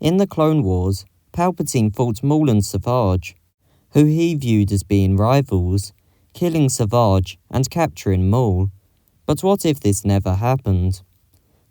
In the Clone Wars, Palpatine fought Maul and Savage, who he viewed as being rivals, killing Savage and capturing Maul. But what if this never happened?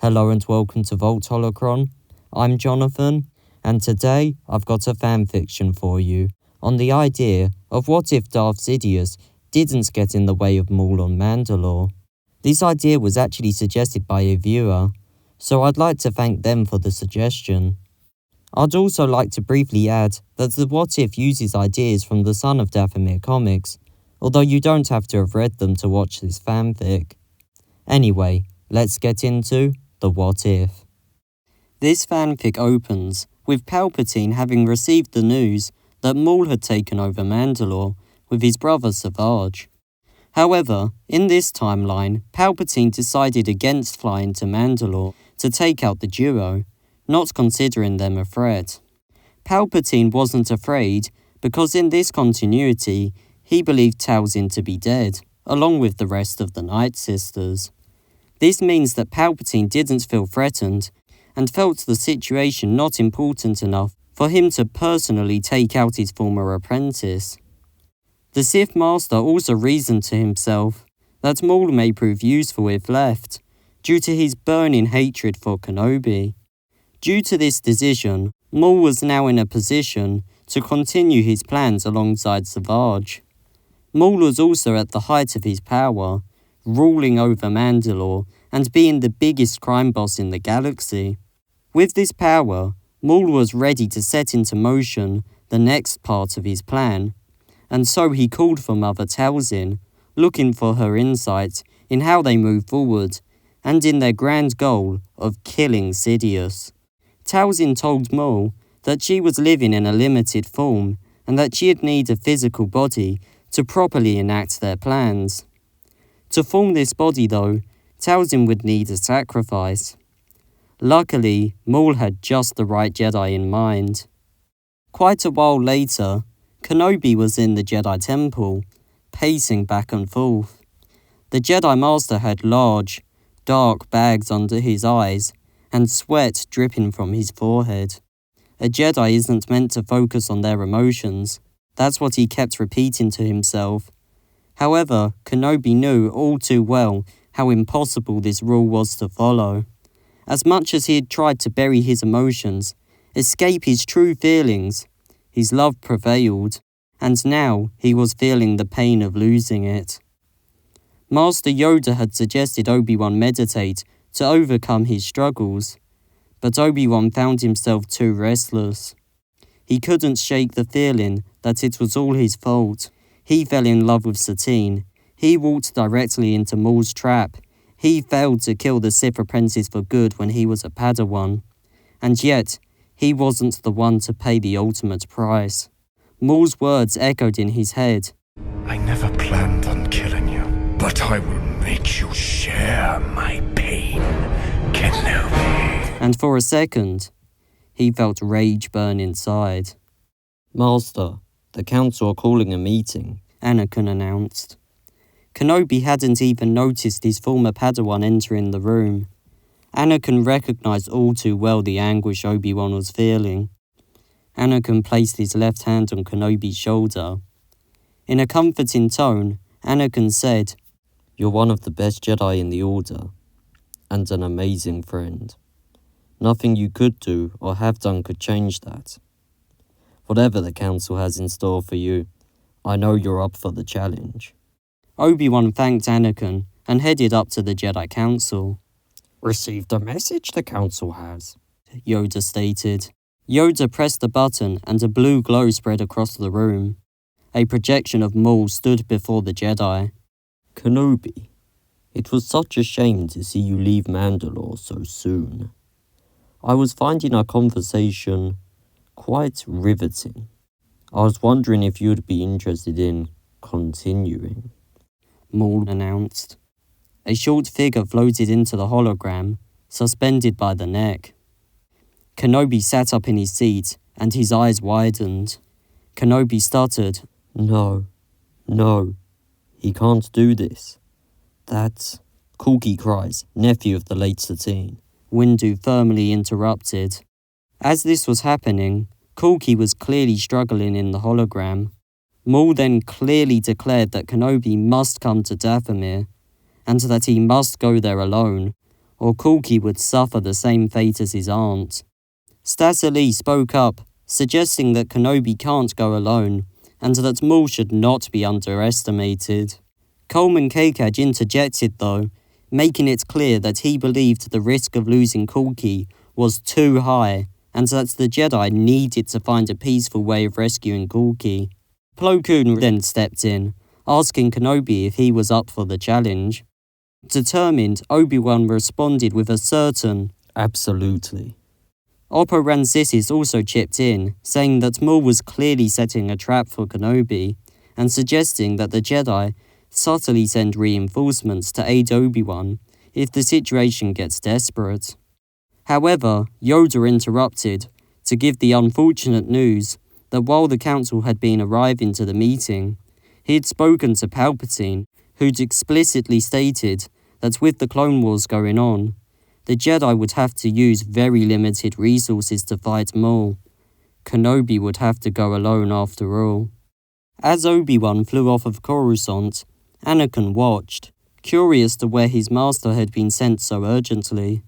Hello and welcome to Vault Holocron. I'm Jonathan, and today I've got a fanfiction for you on the idea of what if Darth Sidious didn't get in the way of Maul on Mandalore. This idea was actually suggested by a viewer, so I'd like to thank them for the suggestion. I'd also like to briefly add that the What If uses ideas from the Son of Dathomir comics, although you don't have to have read them to watch this fanfic. Anyway, let's get into the What If. This fanfic opens with Palpatine having received the news that Maul had taken over Mandalore with his brother Savage. However, in this timeline, Palpatine decided against flying to Mandalore to take out the duo, not considering them a threat. Palpatine wasn't afraid because in this continuity, he believed Talzin to be dead, along with the rest of the Night Sisters. This means that Palpatine didn't feel threatened and felt the situation not important enough for him to personally take out his former apprentice. The Sith Master also reasoned to himself that Maul may prove useful if left, due to his burning hatred for Kenobi. Due to this decision, Maul was now in a position to continue his plans alongside Savage. Maul was also at the height of his power, ruling over Mandalore and being the biggest crime boss in the galaxy. With this power, Maul was ready to set into motion the next part of his plan, and so he called for Mother Talzin, looking for her insight in how they move forward, and in their grand goal of killing Sidious. Talzin told Maul that she was living in a limited form and that she'd need a physical body to properly enact their plans. To form this body though, Talzin would need a sacrifice. Luckily, Maul had just the right Jedi in mind. Quite a while later, Kenobi was in the Jedi Temple, pacing back and forth. The Jedi Master had large, dark bags under his eyes and sweat dripping from his forehead. A Jedi isn't meant to focus on their emotions. That's what he kept repeating to himself. However, Kenobi knew all too well how impossible this rule was to follow. As much as he had tried to bury his emotions, escape his true feelings, his love prevailed, and now he was feeling the pain of losing it. Master Yoda had suggested Obi-Wan meditate to overcome his struggles, but Obi-Wan found himself too restless. He couldn't shake the feeling that it was all his fault. He fell in love with Satine. He walked directly into Maul's trap. He failed to kill the Sith apprentice for good when he was a Padawan. And yet, he wasn't the one to pay the ultimate price. Maul's words echoed in his head. I never planned on killing you, but I will make you share my pain, Kenobi. And for a second, he felt rage burn inside. Master, the Council are calling a meeting, Anakin announced. Kenobi hadn't even noticed his former Padawan entering the room. Anakin recognized all too well the anguish Obi-Wan was feeling. Anakin placed his left hand on Kenobi's shoulder. In a comforting tone, Anakin said, "You're one of the best Jedi in the Order, and an amazing friend. Nothing you could do or have done could change that. Whatever the Council has in store for you, I know you're up for the challenge." Obi-Wan thanked Anakin and headed up to the Jedi Council. "Received a message the Council has," Yoda stated. Yoda pressed a button and a blue glow spread across the room. A projection of Maul stood before the Jedi. "Kenobi, it was such a shame to see you leave Mandalore so soon. I was finding our conversation quite riveting. I was wondering if you'd be interested in continuing," Maul announced. A short figure floated into the hologram, suspended by the neck. Kenobi sat up in his seat, and his eyes widened. Kenobi stuttered, No, he can't do this. That's Corky cries, nephew of the late Satine. Windu firmly interrupted. As this was happening, Kulki was clearly struggling in the hologram. Maul then clearly declared that Kenobi must come to Dathomir, and that he must go there alone, or Kulki would suffer the same fate as his aunt. Stassa Lee spoke up, suggesting that Kenobi can't go alone, and that Maul should not be underestimated. Coleman Kakaj interjected though, making it clear that he believed the risk of losing Kulki was too high, and that the Jedi needed to find a peaceful way of rescuing Kulki. Plo Koon then stepped in, asking Kenobi if he was up for the challenge. Determined, Obi-Wan responded with a certain absolutely. Oppo Rancisis also chipped in, saying that Maul was clearly setting a trap for Kenobi, and suggesting that the Jedi subtly send reinforcements to aid Obi-Wan if the situation gets desperate. However, Yoda interrupted to give the unfortunate news that while the Council had been arriving to the meeting, he had spoken to Palpatine, who'd explicitly stated that with the Clone Wars going on, the Jedi would have to use very limited resources to fight Maul. Kenobi would have to go alone after all. As Obi-Wan flew off of Coruscant, Anakin watched, curious to where his master had been sent so urgently.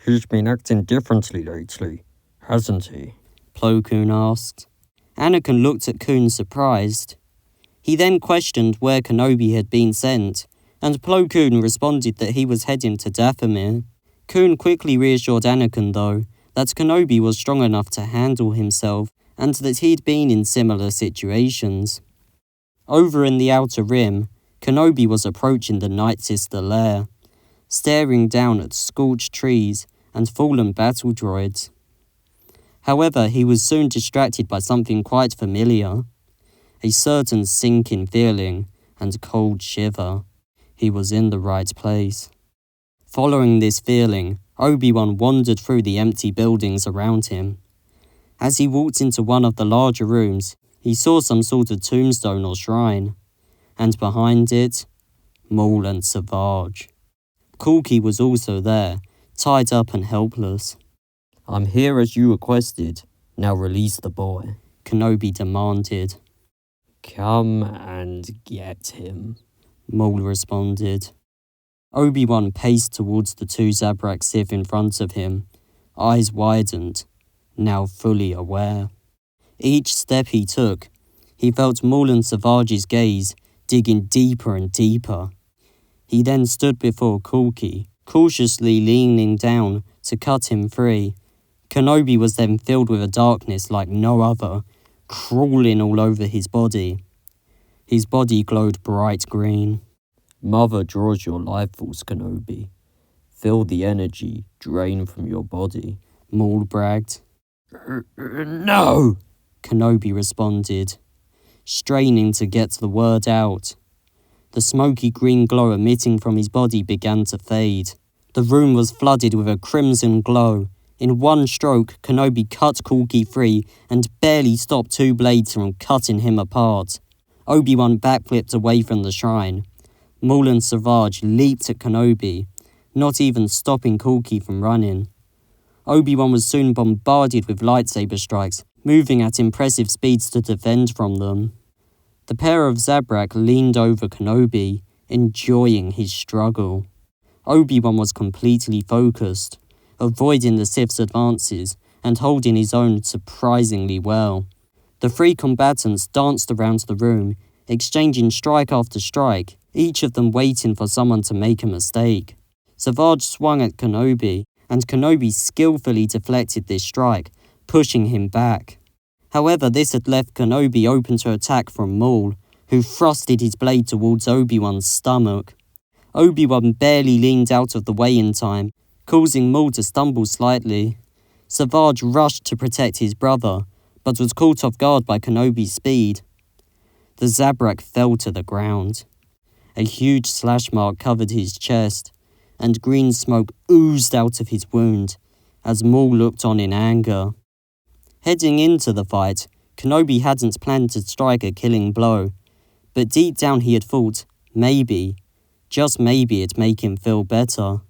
He's been acting differently lately, hasn't he? Plo Koon asked. Anakin looked at Koon surprised. He then questioned where Kenobi had been sent, and Plo Koon responded that he was heading to Dathomir. Koon quickly reassured Anakin, though, that Kenobi was strong enough to handle himself and that he'd been in similar situations. Over in the Outer Rim, Kenobi was approaching the Night Sister lair, staring down at scorched trees and fallen battle droids. However, he was soon distracted by something quite familiar, a certain sinking feeling and cold shiver. He was in the right place. Following this feeling, Obi-Wan wandered through the empty buildings around him. As he walked into one of the larger rooms, he saw some sort of tombstone or shrine, and behind it, Maul and Savage. Kulki was also there, tied up and helpless. I'm here as you requested. Now release the boy, Kenobi demanded. Come and get him, Maul responded. Obi-Wan paced towards the two Zabrak Sith in front of him, eyes widened, now fully aware. Each step he took, he felt Maul and Savage's gaze digging deeper and deeper. He then stood before Kulki, cautiously leaning down to cut him free. Kenobi was then filled with a darkness like no other, crawling all over his body. His body glowed bright green. Mother draws your life force, Kenobi. Feel the energy drain from your body, Maul bragged. No! Kenobi responded, straining to get the word out. The smoky green glow emitting from his body began to fade. The room was flooded with a crimson glow. In one stroke, Kenobi cut Kulki free and barely stopped two blades from cutting him apart. Obi-Wan backflipped away from the shrine. Maul and Savage leaped at Kenobi, not even stopping Kulki from running. Obi-Wan was soon bombarded with lightsaber strikes, moving at impressive speeds to defend from them. The pair of Zabrak leaned over Kenobi, enjoying his struggle. Obi-Wan was completely focused, avoiding the Sith's advances and holding his own surprisingly well. The three combatants danced around the room, exchanging strike after strike, each of them waiting for someone to make a mistake. Savage swung at Kenobi, and Kenobi skillfully deflected this strike, pushing him back. However, this had left Kenobi open to attack from Maul, who thrusted his blade towards Obi-Wan's stomach. Obi-Wan barely leaned out of the way in time, causing Maul to stumble slightly. Savage rushed to protect his brother, but was caught off guard by Kenobi's speed. The Zabrak fell to the ground. A huge slash mark covered his chest, and green smoke oozed out of his wound as Maul looked on in anger. Heading into the fight, Kenobi hadn't planned to strike a killing blow, but deep down he had thought, maybe, just maybe it'd make him feel better.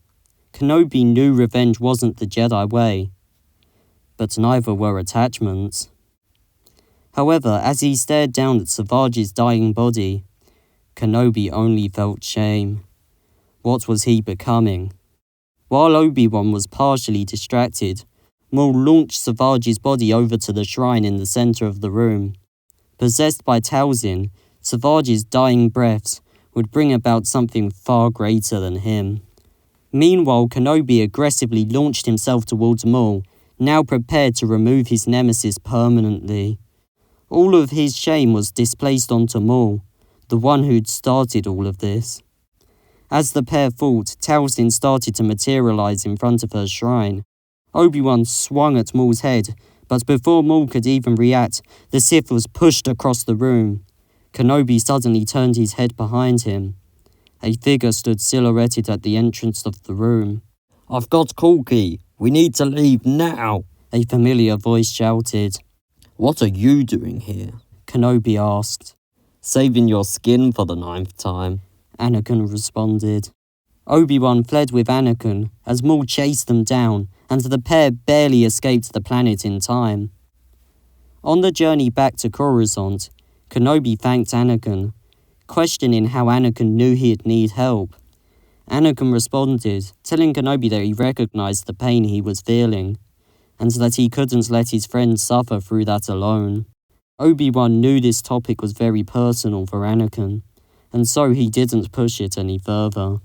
Kenobi knew revenge wasn't the Jedi way, but neither were attachments. However, as he stared down at Savage's dying body, Kenobi only felt shame. What was he becoming? While Obi-Wan was partially distracted, Maul launched Savage's body over to the shrine in the center of the room. Possessed by Talzin, Savage's dying breaths would bring about something far greater than him. Meanwhile, Kenobi aggressively launched himself towards Maul, now prepared to remove his nemesis permanently. All of his shame was displaced onto Maul, the one who'd started all of this. As the pair fought, Talzin started to materialize in front of her shrine. Obi-Wan swung at Maul's head, but before Maul could even react, the Sith was pushed across the room. Kenobi suddenly turned his head behind him. A figure stood silhouetted at the entrance of the room. "I've got Corky. We need to leave now," a familiar voice shouted. "What are you doing here?" Kenobi asked. "Saving your skin for the 9th time," Anakin responded. Obi-Wan fled with Anakin as Maul chased them down, and the pair barely escaped the planet in time. On the journey back to Coruscant, Kenobi thanked Anakin, questioning how Anakin knew he'd need help. Anakin responded, telling Kenobi that he recognized the pain he was feeling, and that he couldn't let his friend suffer through that alone. Obi-Wan knew this topic was very personal for Anakin, and so he didn't push it any further.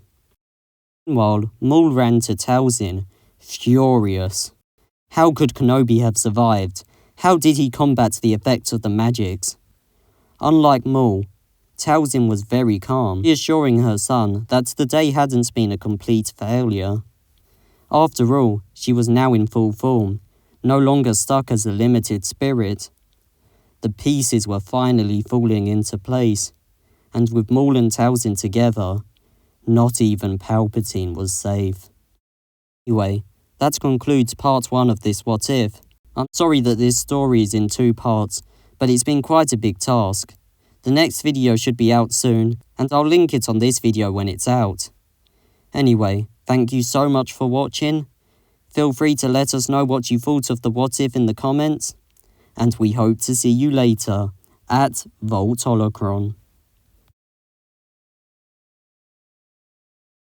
Meanwhile, Maul ran to Talzin, furious. How could Kenobi have survived? How did he combat the effects of the magics? Unlike Maul, Talzin was very calm, reassuring her son that the day hadn't been a complete failure. After all, she was now in full form, no longer stuck as a limited spirit. The pieces were finally falling into place, and with Maul and Talzin together, not even Palpatine was safe. Anyway, that concludes part 1 of this What If. I'm sorry that this story is in 2 parts, but it's been quite a big task. The next video should be out soon, and I'll link it on this video when it's out. Anyway, thank you so much for watching. Feel free to let us know what you thought of the What If in the comments, and we hope to see you later at Volt Holocron.